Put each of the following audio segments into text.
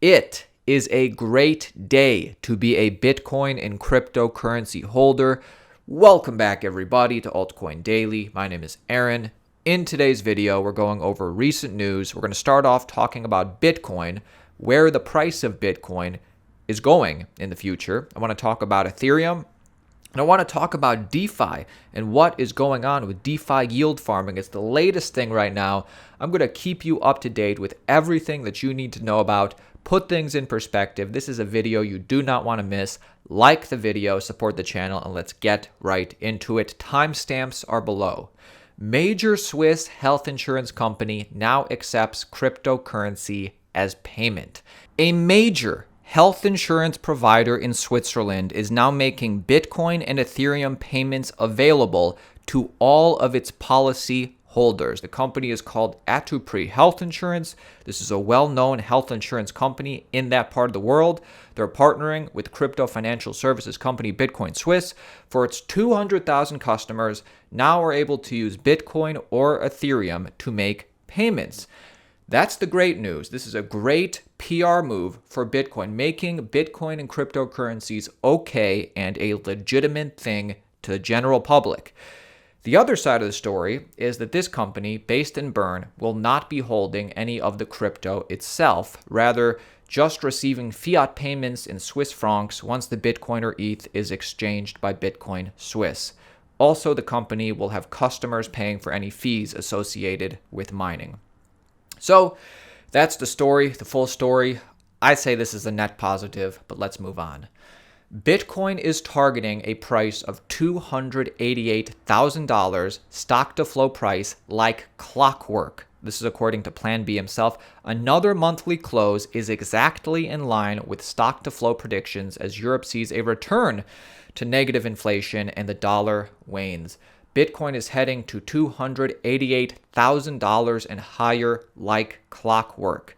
It is a great day to be a Bitcoin and cryptocurrency holder. Welcome back, everybody, to Altcoin Daily. My name is Aaron. In today's video, we're going over recent news. We're going to start off talking about Bitcoin, where the price of Bitcoin is going in the future. I want to talk about Ethereum. And I want to talk about DeFi and what is going on with DeFi yield farming. It's the latest thing right now. I'm going to keep you up to date with everything that you need to know about. Put things in perspective. This is a video you do not want to miss. Like the video, support the channel, and let's get right into it. Timestamps are below. Major Swiss health insurance company now accepts cryptocurrency as payment. A major health insurance provider in Switzerland is now making Bitcoin and Ethereum payments available to all of its policy holders. The company is called Atupri Health Insurance. This is a well-known health insurance company in that part of the world. They're partnering with crypto financial services company Bitcoin Swiss. For its 200,000 customers, now are able to use Bitcoin or Ethereum to make payments. That's the great news. This is a great PR move for Bitcoin, making Bitcoin and cryptocurrencies okay and a legitimate thing to the general public. The other side of the story is that this company, based in Bern, will not be holding any of the crypto itself, rather just receiving fiat payments in Swiss francs once the Bitcoin or ETH is exchanged by Bitcoin Swiss. Also, the company will have customers paying for any fees associated with mining. So that's the story, the full story. I say this is a net positive, but let's move on. Bitcoin is targeting a price of $288,000 stock to flow price like clockwork. This is according to Plan B himself. Another monthly close is exactly in line with stock to flow predictions as Europe sees a return to negative inflation and the dollar wanes. Bitcoin is heading to $288,000 and higher like clockwork.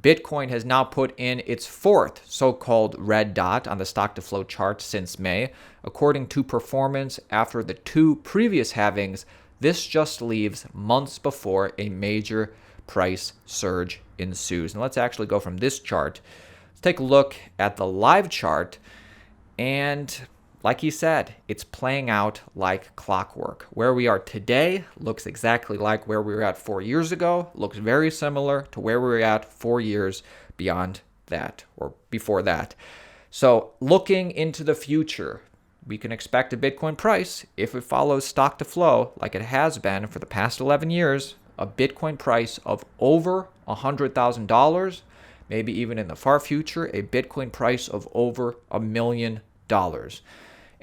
Bitcoin has now put in its fourth so-called red dot on the stock-to-flow chart since May. According to performance after the two previous halvings, this just leaves months before a major price surge ensues. And let's actually go from this chart. Let's take a look at the live chart, and like he said, it's playing out like clockwork. Where we are today looks exactly like where we were at 4 years ago, looks very similar to where we were at 4 years beyond that or before that. So looking into the future, we can expect a Bitcoin price, if it follows stock to flow like it has been for the past 11 years, a Bitcoin price of over $100,000, maybe even in the far future, a Bitcoin price of over $1 million.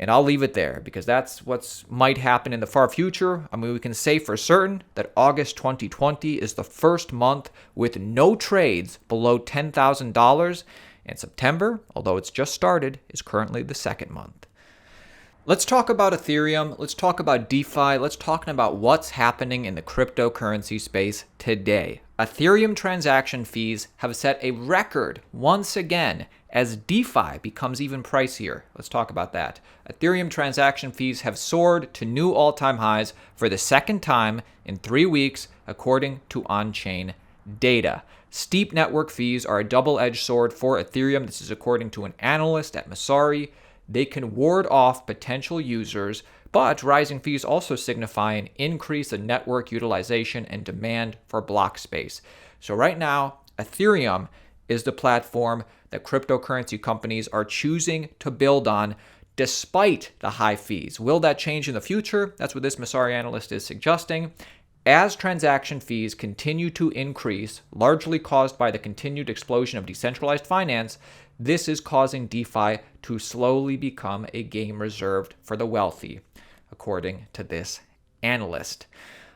And I'll leave it there because that's what might happen in the far future. I mean, we can say for certain that August 2020 is the first month with no trades below $10,000. And September, although it's just started, is currently the second month. Let's talk about Ethereum. Let's talk about DeFi. Let's talk about what's happening in the cryptocurrency space today. Ethereum transaction fees have set a record once again as DeFi becomes even pricier. Let's talk about that. Ethereum transaction fees have soared to new all-time highs for the second time in 3 weeks, according to on-chain data. Steep network fees are a double-edged sword for Ethereum. This is according to an analyst at Messari. They can ward off potential users, but rising fees also signify an increase in network utilization and demand for block space. So right now, Ethereum is the platform that cryptocurrency companies are choosing to build on despite the high fees. Will that change in the future? That's what this Messari analyst is suggesting. As transaction fees continue to increase, largely caused by the continued explosion of decentralized finance, this is causing DeFi to slowly become a game reserved for the wealthy, according to this analyst.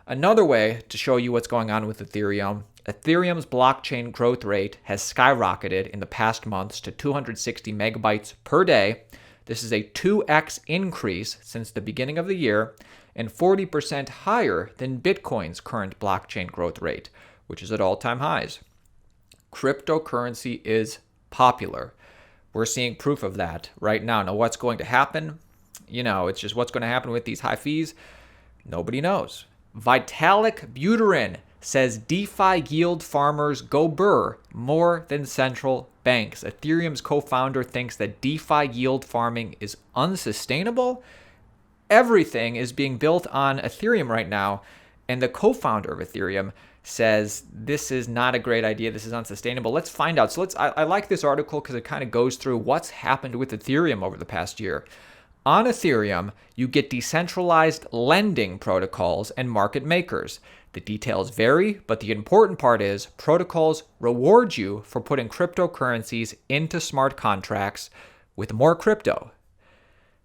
Another way to show you what's going on with Ethereum, Ethereum's blockchain growth rate has skyrocketed in the past months to 260 megabytes per day. This is a 2x increase since the beginning of the year and 40% higher than Bitcoin's current blockchain growth rate, which is at all-time highs. Cryptocurrency is popular. We're seeing proof of that right now. Now, what's going to happen? It's just what's going to happen with these high fees. Nobody knows. Vitalik Buterin says DeFi yield farmers go burr more than central banks. Ethereum's co-founder thinks that DeFi yield farming is unsustainable. Everything is being built on Ethereum right now, and the co-founder of Ethereum says this is not a great idea. This is unsustainable. Let's find out. So I like this article because it kind of goes through what's happened with Ethereum over the past year. On Ethereum, you get decentralized lending protocols and market makers. The details vary, but the important part is protocols reward you for putting cryptocurrencies into smart contracts with more crypto.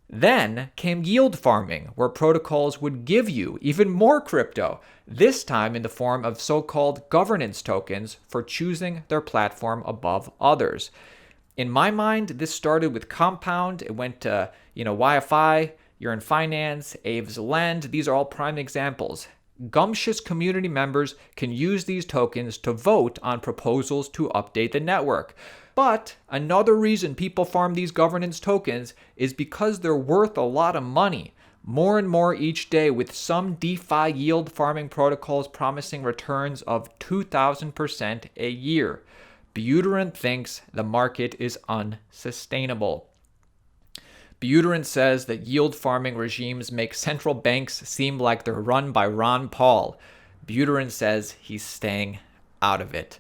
Then came yield farming, where protocols would give you even more crypto, this time in the form of so-called governance tokens for choosing their platform above others. In my mind, this started with Compound. It went to, YFI, You're in Finance, Aves Lend. These are all prime examples. Gumptious community members can use these tokens to vote on proposals to update the network. But another reason people farm these governance tokens is because they're worth a lot of money. More and more each day, with some DeFi yield farming protocols promising returns of 2,000% a year. Buterin thinks the market is unsustainable. Buterin says that yield farming regimes make central banks seem like they're run by Ron Paul. Buterin says he's staying out of it.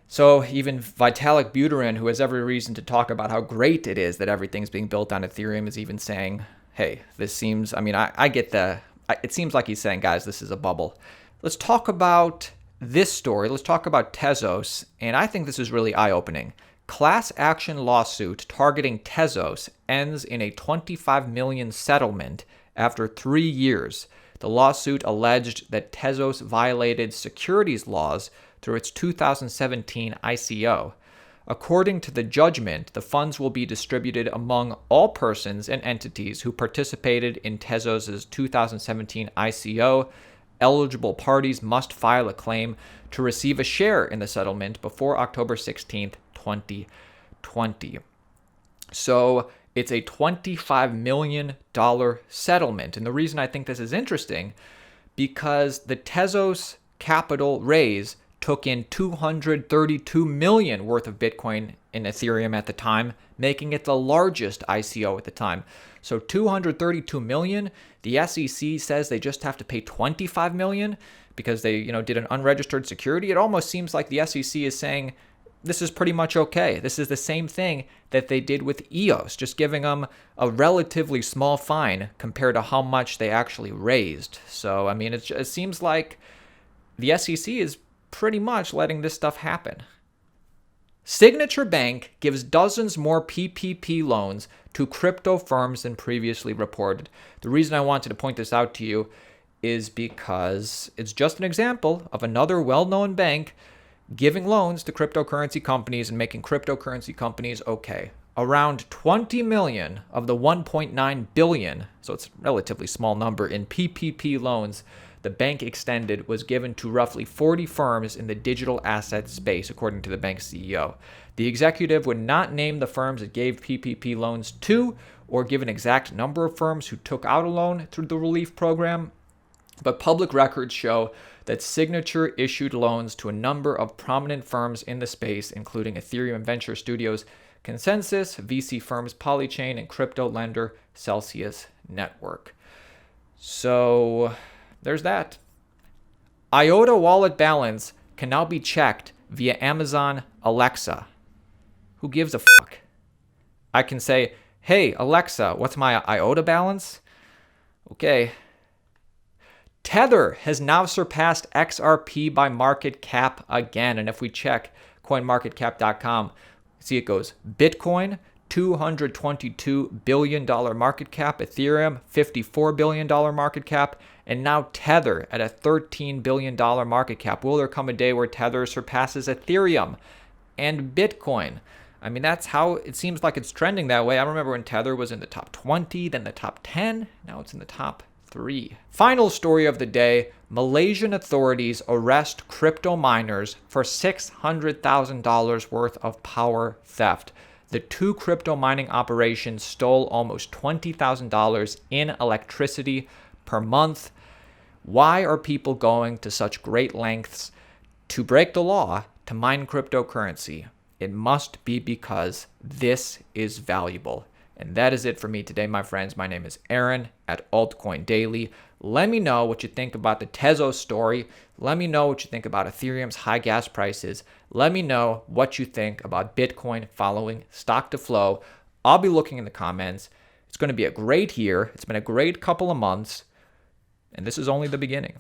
So even Vitalik Buterin, who has every reason to talk about how great it is that everything's being built on Ethereum, is even saying, hey, this seems, I get it seems like he's saying, guys, this is a bubble. Let's talk about this story. Let's talk about Tezos, and I think this is really eye-opening. Class action lawsuit targeting Tezos ends in a $25 million settlement after 3 years. The lawsuit alleged that Tezos violated securities laws through its 2017 ICO. According to the judgment, the funds will be distributed among all persons and entities who participated in Tezos' 2017 ICO. Eligible parties must file a claim to receive a share in the settlement before October 16th, 2020. So it's a $25 million settlement. And the reason I think this is interesting, because the Tezos capital raise took in $232 million worth of Bitcoin in Ethereum at the time, making it the largest ICO at the time. So $232 million, the SEC says they just have to pay $25 million because they, did an unregistered security. It almost seems like the SEC is saying this is pretty much okay. This is the same thing that they did with EOS, just giving them a relatively small fine compared to how much they actually raised. So, it seems like the SEC is pretty much letting this stuff happen. Signature Bank gives dozens more PPP loans to crypto firms than previously reported. The reason I wanted to point this out to you is because it's just an example of another well-known bank giving loans to cryptocurrency companies and making cryptocurrency companies okay. Around 20 million of the 1.9 billion, so it's a relatively small number, in PPP loans the bank extended was given to roughly 40 firms in the digital asset space, according to the bank's CEO. The executive would not name the firms it gave PPP loans to or give an exact number of firms who took out a loan through the relief program, but public records show that Signature issued loans to a number of prominent firms in the space, including Ethereum Venture Studios, Consensus, VC firms Polychain, and crypto lender Celsius Network. So there's that. IOTA wallet balance can now be checked via Amazon Alexa. Who gives a fuck? I can say, hey, Alexa, what's my IOTA balance? Okay. Tether has now surpassed XRP by market cap again. And if we check coinmarketcap.com, see it goes Bitcoin, $222 billion market cap, Ethereum, $54 billion market cap, and now Tether at a $13 billion market cap. Will there come a day where Tether surpasses Ethereum and Bitcoin? That's how it seems like it's trending that way. I remember when Tether was in the top 20, then the top 10. Now it's in the top 3. Final story of the day. Malaysian authorities arrest crypto miners for $600,000 worth of power theft. The 2 crypto mining operations stole almost $20,000 in electricity per month. Why are people going to such great lengths to break the law to mine cryptocurrency? It must be because this is valuable. And that is it for me today, my friends. My name is Aaron at Altcoin Daily. Let me know what you think about the Tezos story. Let me know what you think about Ethereum's high gas prices. Let me know what you think about Bitcoin following stock to flow. I'll be looking in the comments. It's going to be a great year. It's been a great couple of months. And this is only the beginning.